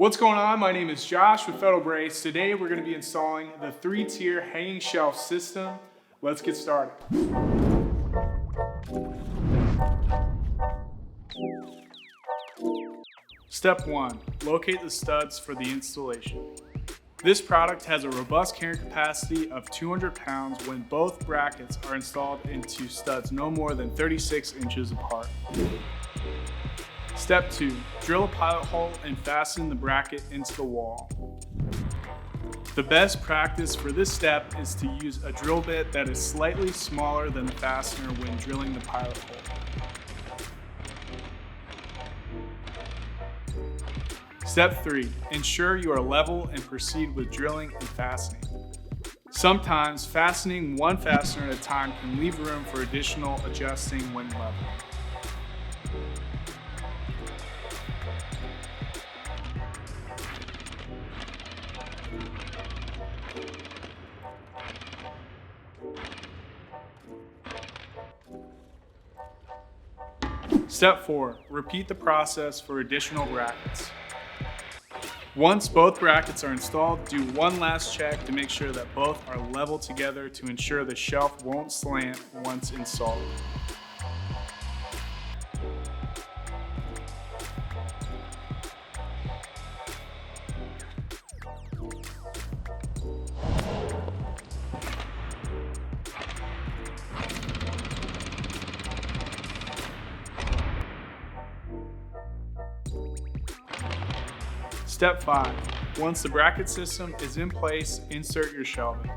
What's going on? My name is Josh with Federal Brace. Today we're going to be installing the 3-tier hanging shelf system. Let's get started. Step 1. Locate the studs for the installation. This product has a robust carrying capacity of 200 pounds when both brackets are installed into studs no more than 36 inches apart. Step 2. Drill a pilot hole and fasten the bracket into the wall. The best practice for this step is to use a drill bit that is slightly smaller than the fastener when drilling the pilot hole. Step 3. Ensure you are level and proceed with drilling and fastening. Sometimes fastening one fastener at a time can leave room for additional adjusting when level. Step 4. Repeat the process for additional brackets. Once both brackets are installed, do one last check to make sure that both are level together to ensure the shelf won't slant once installed. Step 5. Once the bracket system is in place, insert your shelving.